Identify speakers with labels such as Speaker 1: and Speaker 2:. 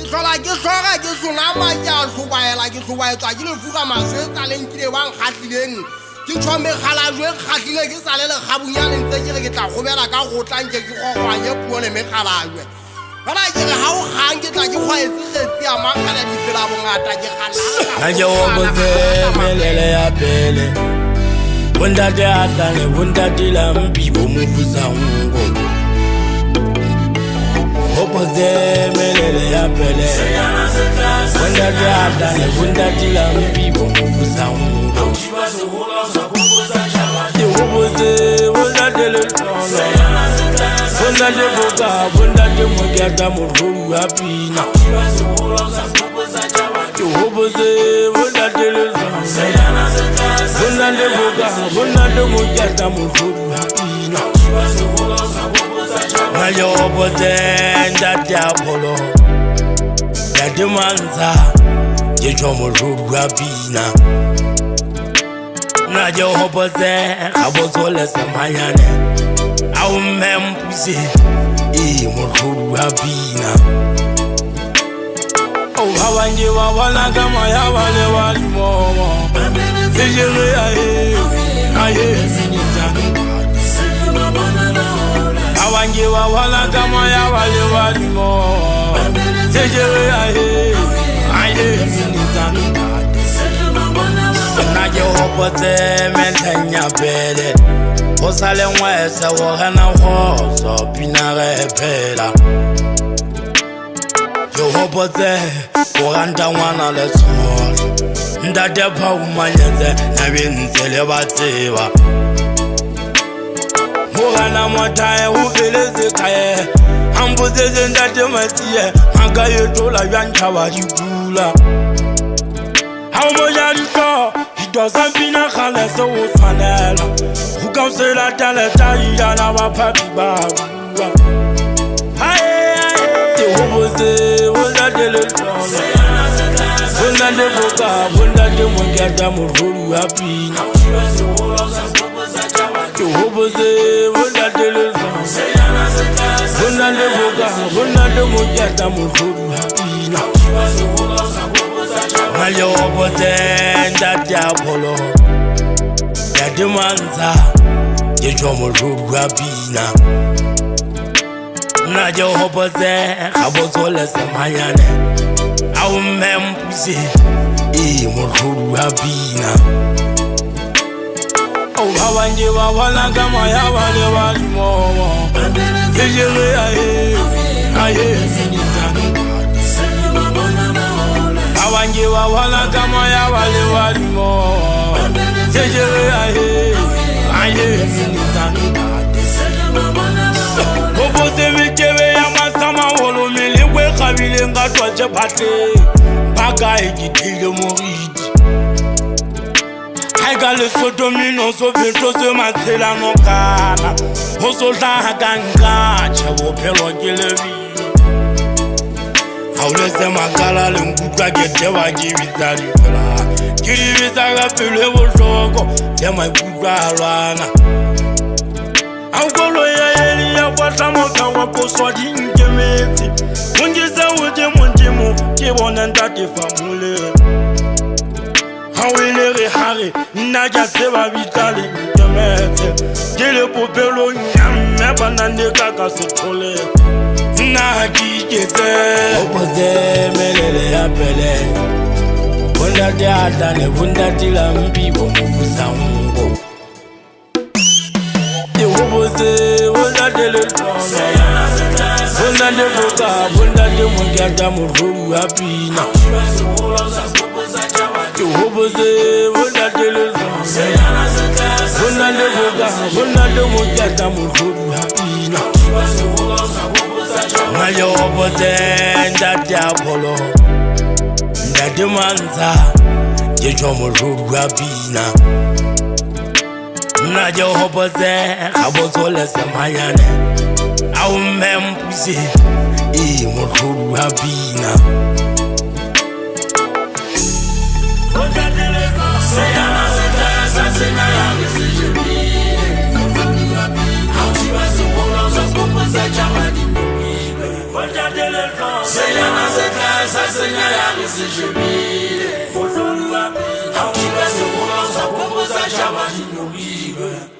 Speaker 1: sola ke soga ke sonama ya sobaela ke sobaetswa ke lefuga maswe tsa lenkile wang khatlileng ke tshome khalajwe khatlile ke sale le khabunyane ntse ke re ke tla gobela ka go tlanke ke gogwanye puo le mekhalajwe bana ke re ha o gang ke tla ke khwaetse tsetsi ya makhala di fela bongata ke khalala
Speaker 2: ha je o botse melele ya pele bunda de atane bunda dila mbibo mufusa ngo Oboze melele ya pele Bunda de atane bunda dila mbibo mufusa ngo Oboze bunda de le Bunda de boka bunda de mogata murhuru apina Oboze bunda de le Bunda de boka bunda de mogata murhuru apina Mayo oboze ndate apolo Yade manza Yejo murhuru apina Naje oboze abozole samanyane Au mempuzi murhuru apina Oh hawanje wala kama ya wale walimomo Sejere aye sinita Hawanje wala kama ya wale walimomo Sejere aye sinita Naje hopote mentenya bele Osale mwese wohena hoso pinare pela Yo hopote Oranda wana le tsolo Ndade pa umanyeze Nabinzele bateba Morana mwataye ukeleze kaye Ambuzeze ndade matiye Makaye tola yanchawa jikula Haumoja rito Doesn't be na khale so fanela Who comes to la taleta yana wa papi babu Haye Te hoboze wala de le Wala de boka wala de mwagata murhuru apina Te hoboze wala de le Wala de boka wala de mwagata murhuru apina Mayo oboze ndate apolo Yade manza Yejo murhuru apina Naje oboze abozole samanyane Au mempuzi murhuru apina Oh hawanje wala kama ya wale walimomo Sejere aye sinita Hawanje wala kama ya wale walimomo Sejere aye sinita Oboze mikebe ya masama wolo miligwe khabile ngatwa chepate Baga ikitile moridi Aiga le sodomino so vento se matsela nokana Hoso la ganga chabo pelo kilevi Haulese makala le ngutwa getewa jibitari fela Kiribisa gapele wojoko Tema ngutwa alwana Angolo ya eli ya wata moka wako swadi nkemeti Mungize uje mundimu kibona ndate famule Hawele rehare naja seba vitali nkemeti Gile popelo nyame banande kaka sotole Na kikete Oboze melele ya pele Bunda de atane bunda tila mbibo mufusa mbo Oboze wala de le Bunda de boka bunda de mwagata murhuru apina Oboze wala de le Bunda de boka bunda de mwagata murhuru apina Mayo oboze ndate apolo Ndade manza Yejo murhuru apina Naje hoboze abozole samanyane Au mempuzi murhuru apina Say sa senya ya re se shebile mohlolo wa pina ha o ba se bona sa kombo sa chaba di noribe